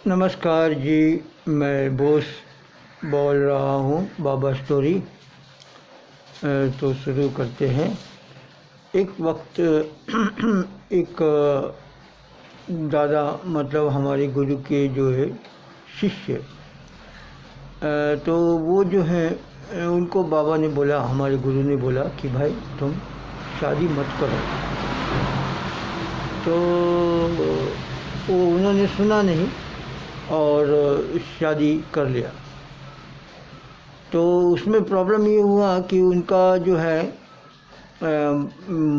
नमस्कार जी, मैं बोस बोल रहा हूँ बाबा स्टोरी। तो शुरू करते हैं। एक वक्त एक दादा मतलब हमारे गुरु के जो है शिष्य, तो वो जो है उनको बाबा ने बोला, हमारे गुरु ने बोला कि भाई तुम शादी मत करो। तो वो उन्होंने सुना नहीं और शादी कर लिया। तो उसमें प्रॉब्लम ये हुआ कि उनका जो है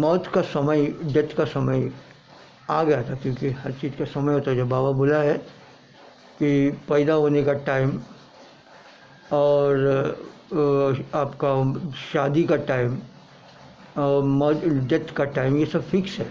मौत का समय, डेथ का समय आ गया था, क्योंकि हर चीज़ का समय होता है। जो बाबा बोला है कि पैदा होने का टाइम और आपका शादी का टाइम और डेथ का टाइम, ये सब फिक्स है।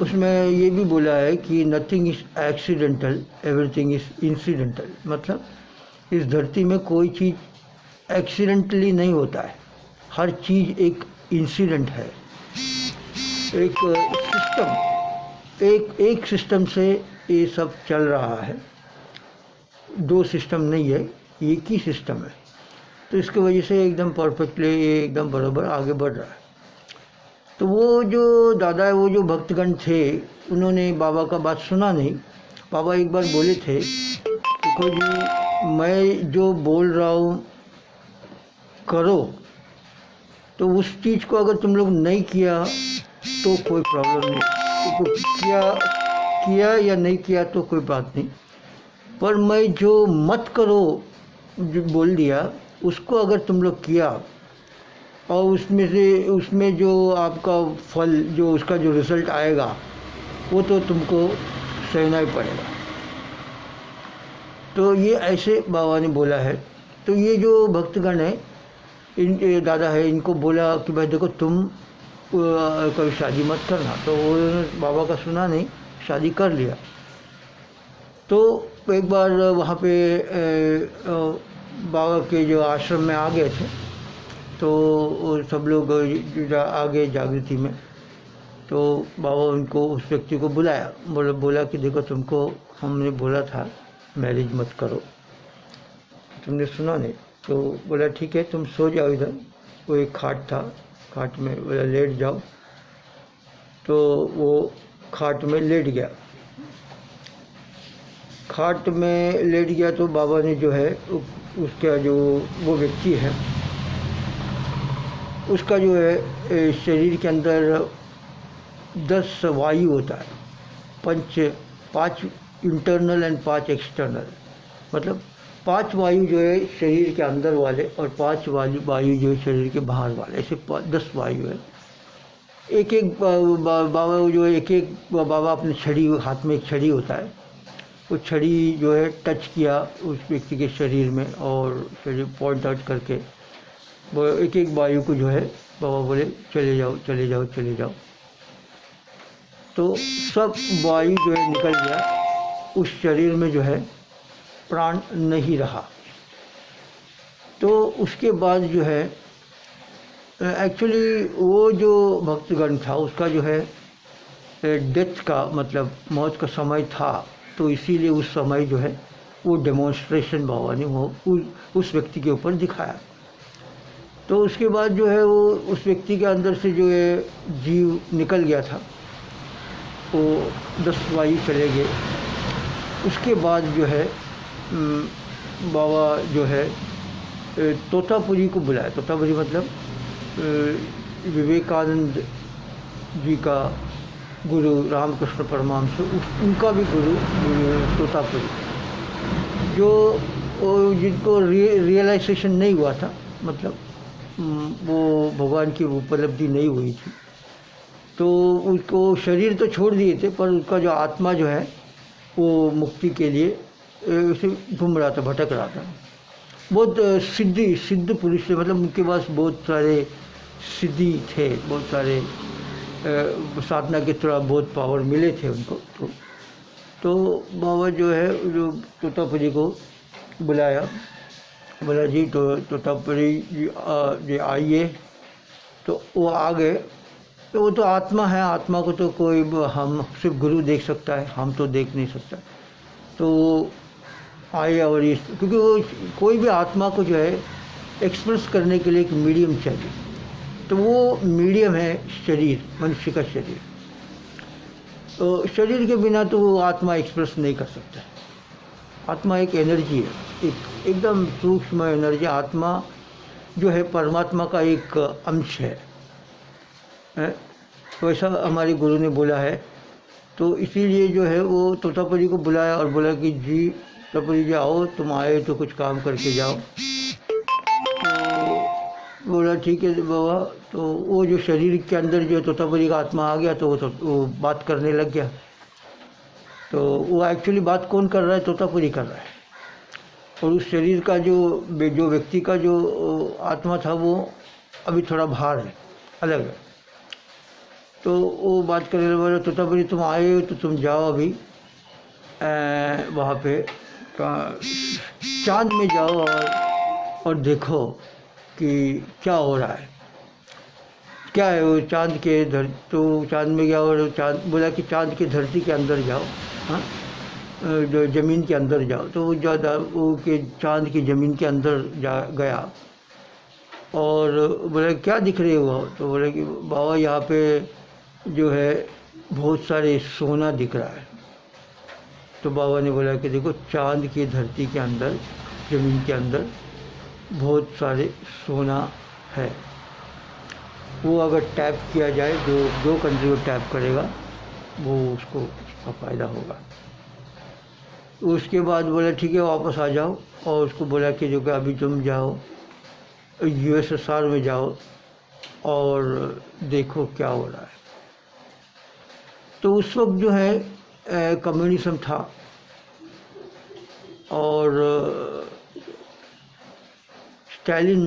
उसमें ये भी बोला है कि nothing is accidental, everything is incidental. मतलब इस धरती में कोई चीज़ एक्सीडेंटली नहीं होता है, हर चीज़ एक इंसिडेंट है। एक सिस्टम, एक सिस्टम से ये सब चल रहा है। दो सिस्टम नहीं है, एक ही सिस्टम है। तो इसकी वजह से एकदम परफेक्टली ये एकदम बराबर आगे बढ़ रहा है। तो वो जो दादा है, वो जो भक्तगण थे, उन्होंने बाबा का बात सुना नहीं। बाबा एक बार बोले थे, देखो जी, मैं जो बोल रहा हूँ करो, तो उस चीज़ को अगर तुम लोग नहीं किया तो कोई प्रॉब्लम नहीं, तो किया या नहीं किया तो कोई बात नहीं। पर मैं जो मत करो जो बोल दिया, उसको अगर तुम लोग किया और उसमें जो आपका फल, जो उसका जो रिज़ल्ट आएगा, वो तो तुमको सहना ही पड़ेगा। तो ये ऐसे बाबा ने बोला है। तो ये जो भक्तगण है, इन दादा है, इनको बोला कि भाई देखो तुम कभी शादी मत करना। तो उन्होंने बाबा का सुना नहीं, शादी कर लिया। तो एक बार वहाँ पे बाबा के जो आश्रम में आ गए थे, तो सब लोग आ गए जागृति में। तो बाबा उनको, उस व्यक्ति को बुलाया, बोला कि देखो तुमको हमने बोला था मैरिज मत करो, तुमने सुना नहीं। तो बोला ठीक है, तुम सो जाओ इधर। वो एक खाट था, खाट में बोला लेट जाओ। तो वो खाट में लेट गया। खाट में लेट गया तो बाबा ने जो है उसका जो वो व्यक्ति है, उसका जो है शरीर के अंदर 10 वायु होता है, 5 इंटरनल एंड 5 एक्सटर्नल। मतलब 5 वायु जो है शरीर के अंदर वाले और 5 वायु जो है शरीर के बाहर वाले, ऐसे 10 वायु है। एक एक बाबा जो है, एक बाबा अपनी छड़ी, हाथ में एक छड़ी होता है, वो छड़ी जो है टच किया उस व्यक्ति के शरीर में और शरीर पॉइंट आउट करके वो एक एक वायु को जो है बाबा बोले चले जाओ चले जाओ चले जाओ। तो सब वायु जो है निकल गया, उस शरीर में जो है प्राण नहीं रहा। तो उसके बाद जो है एक्चुअली वो जो भक्तगण था, उसका जो है डेथ का मतलब मौत का समय था। तो इसीलिए उस समय जो है वो डेमोन्स्ट्रेशन बाबा ने वो उस व्यक्ति के ऊपर दिखाया। तो उसके बाद जो है वो उस व्यक्ति के अंदर से जो है जीव निकल गया था, वो 10 वायु चले गए। उसके बाद जो है बाबा जो है तोतापुरी को बुलाया। तोतापुरी मतलब विवेकानंद जी का गुरु रामकृष्ण परमहंस, उनका भी गुरु तोतापुरी, जो जिनको रियलाइजेशन नहीं हुआ था, मतलब वो भगवान की उपलब्धि नहीं हुई थी। तो उसको शरीर तो छोड़ दिए थे, पर उसका जो आत्मा जो है वो मुक्ति के लिए उसे घूम रहा था, भटक रहा था। बहुत सिद्ध पुरुष थे, मतलब उनके पास बहुत सारे सिद्धि थे, बहुत सारे साधना के थोड़ा बहुत पावर मिले थे उनको। तो बाबा जो है जो तोतापुरी को बुलाया, बोला जी तो तोतापुरी जी आइए। तो वो आ गए तो वो तो आत्मा है, आत्मा को तो कोई हम सिर्फ गुरु देख सकता है, हम तो देख नहीं सकता। तो आए और इस, क्योंकि वो कोई भी आत्मा को जो है एक्सप्रेस करने के लिए एक मीडियम चाहिए, तो वो मीडियम है शरीर, मनुष्य का शरीर। तो शरीर के बिना तो वो आत्मा एक्सप्रेस नहीं कर सकता। आत्मा एक एनर्जी है, एक एकदम सूक्ष्म एनर्जी। आत्मा जो है परमात्मा का एक अंश है, वैसा हमारे गुरु ने बोला है। तो इसीलिए जो है वो तोतापरी को बुलाया और बोला कि जी तोतापरी जी आओ, तुम आए तो कुछ काम करके जाओ। तो बोला ठीक है बाबा। तो वो जो शरीर के अंदर जो तोतापरी का आत्मा आ गया, तो वो बात करने लग गया। तो वो एक्चुअली बात कौन कर रहा है? तोतापरी कर रहा है। और उस शरीर का जो व्यक्ति का जो आत्मा था वो अभी थोड़ा बाहर है, अलग है। तो वो बात करने लगा, तोतापरी तुम आए हो तो तुम जाओ अभी वहाँ पे चांद में जाओ और देखो कि क्या हो रहा है, क्या है वो चांद के तो चांद में गया और चांद बोला कि चांद की धरती के अंदर जाओ, हाँ जो ज़मीन के अंदर जाओ। तो वो ज़्यादा वो के चांद की ज़मीन के अंदर गया और बोला क्या दिख रहे हो? तो बोले कि बाबा यहाँ पे जो है बहुत सारे सोना दिख रहा है। तो बाबा ने बोला कि देखो चांद की धरती के अंदर, ज़मीन के अंदर बहुत सारे सोना है। वो अगर टैप किया जाए, जो कंट्री को टैप करेगा वो उसको उसका फ़ायदा होगा। उसके बाद बोला ठीक है वापस आ जाओ, और उसको बोला कि जो कि अभी तुम जाओ USSR में जाओ और देखो क्या हो रहा है। तो उस वक्त जो है कम्युनिज्म था और स्टालिन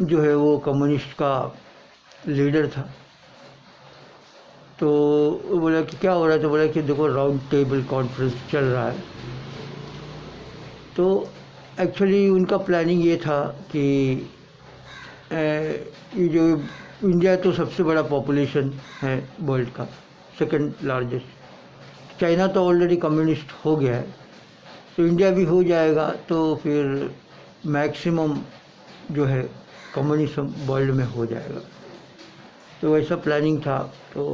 जो है वो कम्युनिस्ट का लीडर था। तो बोला कि क्या हो रहा है? तो बोला कि देखो राउंड टेबल कॉन्फ्रेंस चल रहा है। तो एक्चुअली उनका प्लानिंग ये था कि ये जो इंडिया तो सबसे बड़ा पॉपुलेशन है वर्ल्ड का, सेकंड लार्जेस्ट। चाइना तो ऑलरेडी कम्युनिस्ट हो गया है, तो इंडिया भी हो जाएगा, तो फिर मैक्सिमम जो है कम्युनिज्म वर्ल्ड में हो जाएगा। तो वैसा प्लानिंग था। तो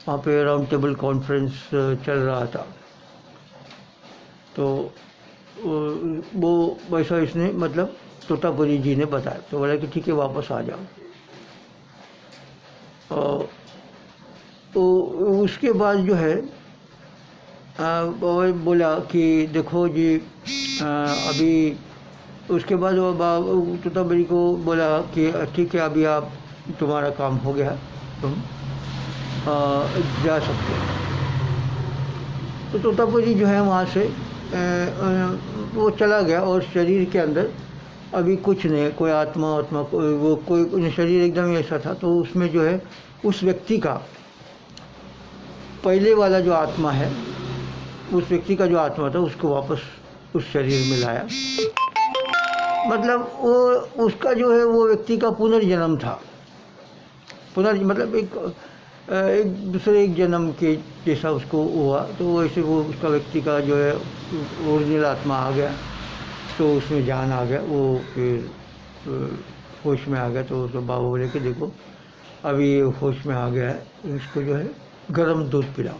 वहाँ पे राउंड टेबल कॉन्फ्रेंस चल रहा था। तो वो वैसा इसने मतलब तोतापरी जी ने बताया। तो बोला कि ठीक है वापस आ जाओ। तो उसके बाद जो है बोला कि देखो जी अभी उसके बाद वो तोतापरी को बोला कि ठीक है अभी आप तुम्हारा काम हो गया, तुम जा सकते हो। तो तोतापरी जो है वहाँ से वो चला गया और शरीर के अंदर अभी कुछ नहीं, कोई आत्मा वो कोई शरीर एकदम ऐसा था। तो उसमें जो है उस व्यक्ति का पहले वाला जो आत्मा है, उस व्यक्ति का जो आत्मा था उसको वापस उस शरीर में लाया। मतलब वो उसका जो है वो व्यक्ति का पुनर्जन्म था। मतलब एक दूसरे एक जन्म के जैसा उसको हुआ। तो वैसे वो उसका व्यक्ति का जो है ओरिजिनल आत्मा आ गया, तो उसमें जान आ गया, वो फिर होश में आ गया। तो बाबा बोले कि देखो अभी ये होश में आ गया है, इसको जो है गर्म दूध पिलाओ,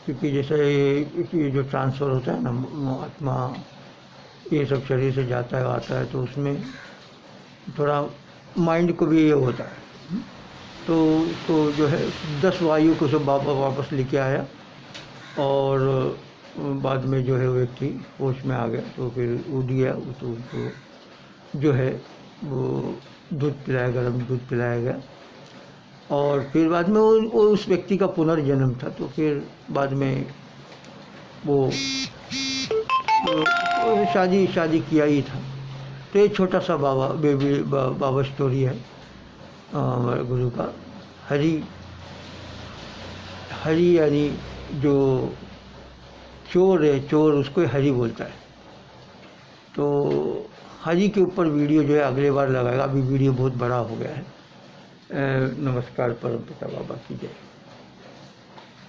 क्योंकि जैसे ये जो ट्रांसफ़र होता है ना, आत्मा ये सब शरीर से जाता है आता है, तो उसमें थोड़ा माइंड को भी ये होता है। तो जो है 10 वायु को सब वापस लेके आया और बाद में जो है वो व्यक्ति होश में आ गया। तो फिर उठ गया, तो उसको जो है वो दूध पिलाया, गर्म दूध पिलाया गया। और फिर बाद में वो उस व्यक्ति का पुनर्जन्म था। तो फिर बाद में वो शादी किया ही था। तो ये छोटा सा बाबा स्टोरी है हमारे गुरु का। हरि यानी जो चोर है, चोर उसको हरि बोलता है। तो हरि के ऊपर वीडियो जो है अगले बार लगाएगा, अभी वीडियो बहुत बड़ा हो गया है। नमस्कार। परम पिता बाबा की जय।